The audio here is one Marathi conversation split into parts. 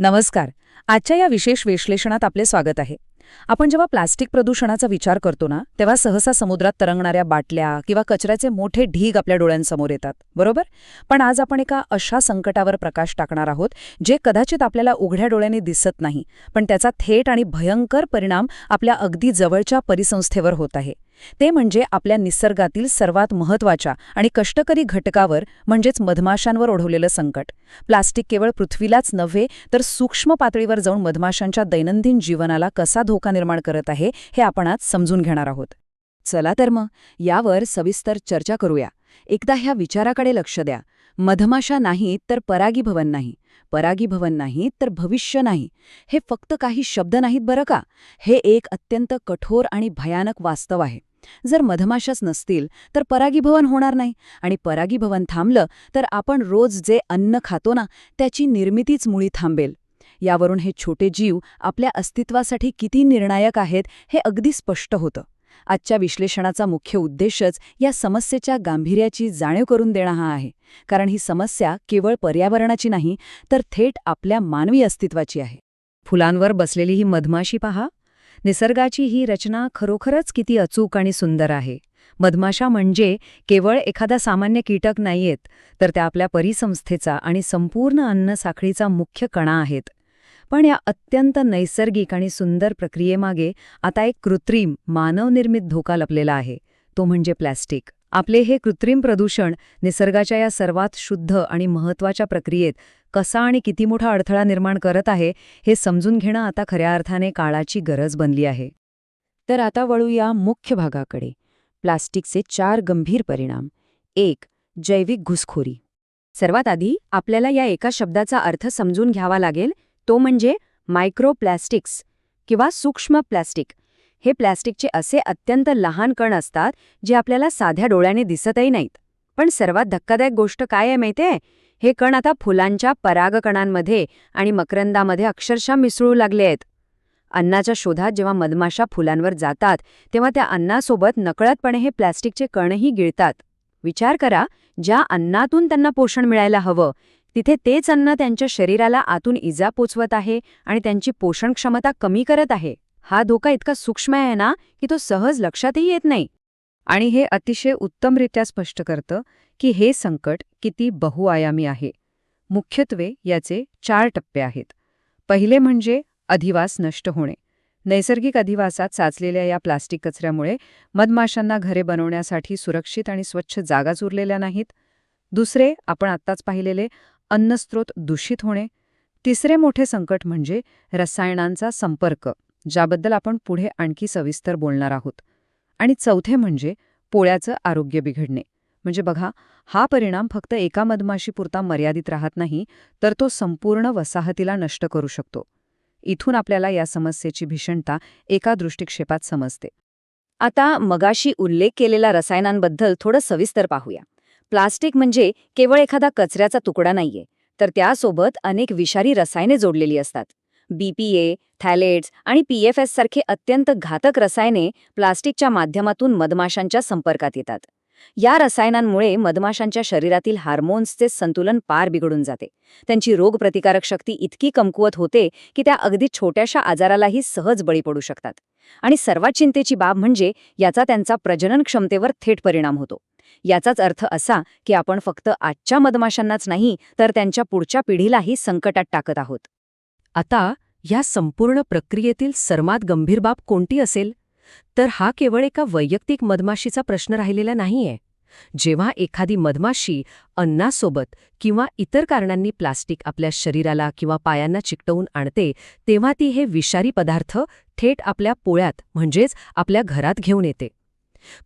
नमस्कार. आजच्या या विशेष विश्लेषणात आपले स्वागत आहे. आपण जेव्हा प्लास्टिक प्रदूषणाचा विचार करतो ना, तेव्हा सहसा समुद्रात तरंगणाऱ्या बाटल्या किंवा कचऱ्याचे मोठे ढीग आपल्या डोळ्यांसमोर येतात, बरोबर? पण आज आपण एका अशा संकटावर प्रकाश टाकणार आहोत, जे कदाचित आपल्याला उघड्या डोळ्यांनी दिसत नाही, पण त्याचा थेट आणि भयंकर परिणाम आपल्या अगदी जवळच्या परिसंस्थेवर होत आहे. ते म्हणजे आपल्या निसर्गातील सर्वात महत्त्वाच्या आणि कष्टकरी घटकावर म्हणजेच मधमाशांवर ओढवलेलं संकट. प्लास्टिक केवळ पृथ्वीलाच नव्हे तर सूक्ष्म पातळीवर जाऊन मधमाशांच्या दैनंदिन जीवनाला कसा धोका निर्माण करत आहे हे आपण आज समजून घेणार आहोत. चला तर मग यावर सविस्तर चर्चा करूया. एकदा ह्या विचाराकडे लक्ष द्या. मधमाशा नाहीत तर परागीभवन नाही, परागीभवन नाही तर भविष्य नाही. हे फक्त काही शब्द नाहीत बरं का. हे एक अत्यंत कठोर आणि भयानक वास्तव आहे. जर मधमाशाच नसतील तर परागीभवन होणार नाही, आणि परागीभवन थांबलं तर आपण रोज जे अन्न खातो ना, त्याची निर्मितीच मुळी थांबेल. यावरून हे छोटे जीव आपल्या अस्तित्वासाठी किती निर्णायक आहेत हे अगदी स्पष्ट होतं. आजच्या विश्लेषणाचा मुख्य उद्देशच या समस्येच्या गांभीर्याची जाणीव करून देणं हा आहे, कारण ही समस्या केवळ पर्यावरणाची नाही तर थेट आपल्या मानवी अस्तित्वाची आहे. फुलांवर बसलेली ही मधमाशी पहा. निसर्गाची ही रचना खरोखरच किती अचूक आणि सुंदर आहे. मधमाशा म्हणजे केवळ एखादा सामान्य कीटक नाहीयेत, तर त्या आपल्या परिसंस्थेचा आणि संपूर्ण अन्न साखळीचा मुख्य कणा आहेत. पण या अत्यंत नैसर्गिक आणि सुंदर प्रक्रियेमागे आता एक कृत्रिम, मानवनिर्मित धोका लपलेला आहे, तो म्हणजे प्लॅस्टिक. आपले हे कृत्रिम प्रदूषण निसर्गाच्या या सर्वात शुद्ध आणि महत्त्वाच्या प्रक्रियेत कसा आणि किती मोठा अडथळा निर्माण करत आहे हे समजून घेणं आता खऱ्या अर्थाने काळाची गरज बनली आहे. तर आता वळूया मुख्य भागाकडे. प्लास्टिकचे 4 गंभीर परिणाम. 1. जैविक घुसखोरी. सर्वात आधी आपल्याला या एका शब्दाचा अर्थ समजून घ्यावा लागेल, तो म्हणजे मायक्रोप्लास्टिक्स किंवा सूक्ष्म प्लास्टिक. हे प्लास्टिकचे असे अत्यंत लहान कण असतात जे आपल्याला साध्या डोळ्याने दिसतही नाहीत. पण सर्वात धक्कादायक गोष्ट काय आहे माहितीये? हे कण आता फुलांच्या परागकणांमध्ये आणि मकरंदामध्ये अक्षरशः मिसळू लागले आहेत. अन्नाच्या शोधात जेव्हा मधमाशा फुलांवर जातात तेव्हा त्या अन्नासोबत नकळतपणे हे प्लास्टिकचे कणही गिळतात. विचार करा, ज्या अन्नातून त्यांना पोषण मिळायला हवं तिथे तेच अन्न त्यांच्या शरीराला आतून इजा पोचवत आहे आणि त्यांची पोषण क्षमता कमी करत आहे. हा धोका इतका सूक्ष्म आहे ना की तो सहज लक्षातही येत नाही. आणि हे अतिशय उत्तमरित्या स्पष्ट करतं की हे संकट किती बहुआयामी आहे. मुख्यत्वे याचे 4 टप्पे आहेत. पहिले म्हणजे अधिवास नष्ट होणे. नैसर्गिक अधिवासात साचलेल्या या प्लास्टिक कचऱ्यामुळे मधमाशांना घरे बनवण्यासाठी सुरक्षित आणि स्वच्छ जागाच उरलेल्या नाहीत. दुसरे, आपण आत्ताच पाहिलेले अन्नस्रोत दूषित होणे. तिसरे मोठे संकट म्हणजे रसायनांचा संपर्क, ज्याबद्दल आपण पुढे आणखी सविस्तर बोलणार आहोत. आणि चौथे म्हणजे पोळ्याचं आरोग्य बिघडणे. म्हणजे बघा, हा परिणाम फक्त एका मधमाशीपुरता मर्यादित राहत नाही, तर तो संपूर्ण वसाहतीला नष्ट करू शकतो. इथून आपल्याला या समस्येची भीषणता एका दृष्टिक्षेपात समजते. आता मगाशी उल्लेख केलेल्या रसायनांबद्दल थोडं सविस्तर पाहूया. प्लास्टिक म्हणजे केवळ एखादा कचऱ्याचा तुकडा नाहीये, तर त्यासोबत अनेक विषारी रसायने जोडलेली असतात. BPA, थॅलेट्स आणि PFS सारखे अत्यंत घातक रसायने प्लास्टिकच्या माध्यमातून मधमाशांच्या संपर्कात येतात. या रसायनांमुळे मधमाशांच्या शरीरातील हार्मोन्सचे संतुलन पार बिघडून जाते. त्यांची रोगप्रतिकारक शक्ती इतकी कमकुवत होते की त्या अगदी छोट्याशा आजारालाही सहज बळी पडू शकतात. आणि सर्वात चिंतेची बाब म्हणजे याचा त्यांचा प्रजनन क्षमतेवर थेट परिणाम होतो. याचाच अर्थ असा की आपण फक्त आजच्या मधमाशांनाच नाही तर त्यांच्या पुढच्या पिढीलाही संकटात टाकत आहोत. आता या संपूर्ण प्रक्रियेतील सर्वात गंभीर बाब कोणती असेल? तर हा केवळ एका वैयक्तिक मधमाशीचा प्रश्न राहिलेला नाहीये. जेव्हा एखादी मधमाशी अन्नासोबत किंवा इतर कारणांनी प्लास्टिक आपल्या शरीराला किंवा पायांना चिकटवून आणते, तेव्हा ती हे विषारी पदार्थ थेट आपल्या पोळ्यात म्हणजेच आपल्या घरात घेऊन येते.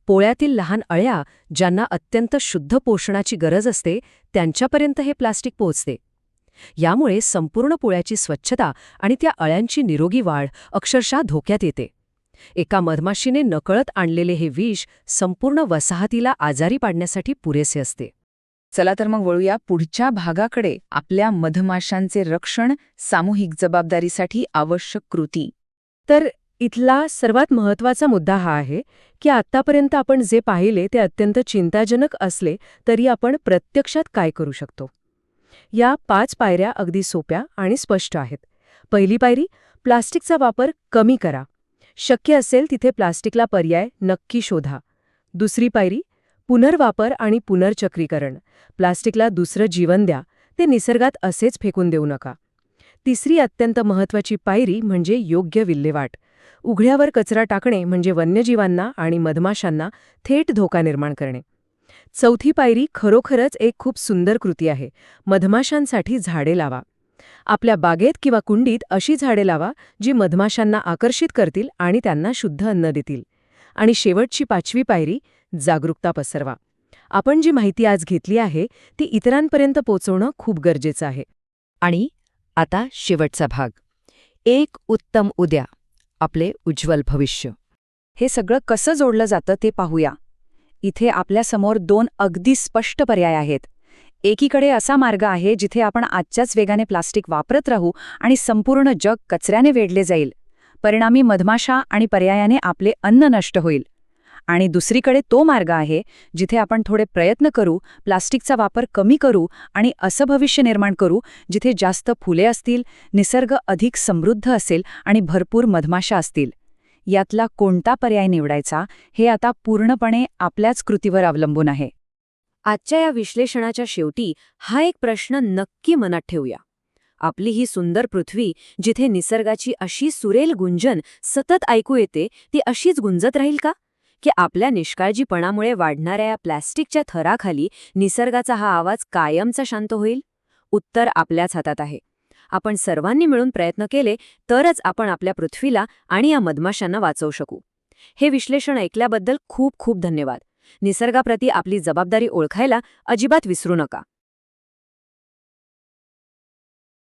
पोळ्यातील लहान अळ्या, ज्यांना अत्यंत शुद्ध पोषणाची गरज असते, त्यांच्यापर्यंत हे प्लास्टिक पोहोचते. यामुळे संपूर्ण पोळ्याची स्वच्छता आणि त्या अळ्यांची निरोगी वाढ अक्षरशः धोक्यात येते. एका मधमाशीने नकळत आणलेले हे विष संपूर्ण वसाहतीला आजारी पाडण्यासाठी पुरेसे असते. चला तर मग वळूया पुढच्या भागाकडे. आपल्या मधमाशांचे रक्षण, सामूहिक जबाबदारीसाठी आवश्यक कृती. तर इथला सर्वात महत्त्वाचा मुद्दा हा आहे की आत्तापर्यंत आपण जे पाहिले ते अत्यंत चिंताजनक असले तरी आपण प्रत्यक्षात काय करू शकतो. या 5 पायऱ्या अगदी सोप्या आणि स्पष्ट आहेत. पहिली पायरी, प्लास्टिकचा वापर कमी करा. शक्य असेल तिथे प्लास्टिकला पर्याय नक्की शोधा. दुसरी पायरी, पुनर्वापर आणि पुनर्चक्रीकरण. प्लास्टिकला दुसरं जीवन द्या, ते निसर्गात असेच फेकून देऊ नका. तिसरी अत्यंत महत्त्वाची पायरी म्हणजे योग्य विल्हेवाट. उघड्यावर कचरा टाकणे म्हणजे वन्यजीवांना आणि मधमाशांना थेट धोका निर्माण करणे. चौथी पायरी खरोखरच एक खूप सुंदर कृती आहे. मधमाशांसाठी झाडे लावा. आपल्या बागेत किंवा कुंडीत अशी झाडे लावा जी मधमाशांना आकर्षित करतील आणि त्यांना शुद्ध अन्न देतील. आणि शेवटची 5वी पायरी, जागरूकता पसरवा. आपण जी माहिती आज घेतली आहे ती इतरांपर्यंत पोहोचवणं खूप गरजेचं आहे. आणि आता शेवटचा भाग, एक उत्तम उद्या, आपले उज्ज्वल भविष्य. हे सगळं कसं जोडलं जातं ते पाहूया. इथे आपल्यासमोर 2 अगदी स्पष्ट पर्याय आहेत. एकीकडे असा मार्ग आहे जिथे आपण आजच्याच वेगाने प्लास्टिक वापरत राहू आणि संपूर्ण जग कचऱ्याने वेढले जाईल. परिणामी मधमाशा आणि पर्यायाने आपले अन्न नष्ट होईल. आणि दुसरीकडे तो मार्ग आहे जिथे आपण थोडे प्रयत्न करू, प्लास्टिकचा वापर कमी करू आणि असं भविष्य निर्माण करू जिथे जास्त फुले असतील, निसर्ग अधिक समृद्ध असेल आणि भरपूर मधमाशा असतील. यातला कोणता पर्याय निवडायचा हे आता पूर्णपणे आपल्याच कृतीवर अवलंबून आहे. आजच्या या विश्लेषणाच्या शेवटी हा एक प्रश्न नक्की मनात ठेवूया. आपली ही सुंदर पृथ्वी, जिथे निसर्गाची अशी सुरेल गुंजन सतत ऐकू येते, ती अशीच गुंजत राहील का? की आपल्या निष्काळजीपणामुळे वाढणाऱ्या या प्लॅस्टिकच्या थराखाली निसर्गाचा हा आवाज कायमचा शांत होईल? उत्तर आपल्याच हातात आहे. आपण सर्वांनी मिळून प्रयत्न केले तरच आपण आपल्या पृथ्वीला आणि या मधमाशांना वाचवू शकू. हे विश्लेषण ऐकल्याबद्दल खूप खूप धन्यवाद. निसर्गाप्रती आपली जबाबदारी ओळखायला अजिबात विसरू नका.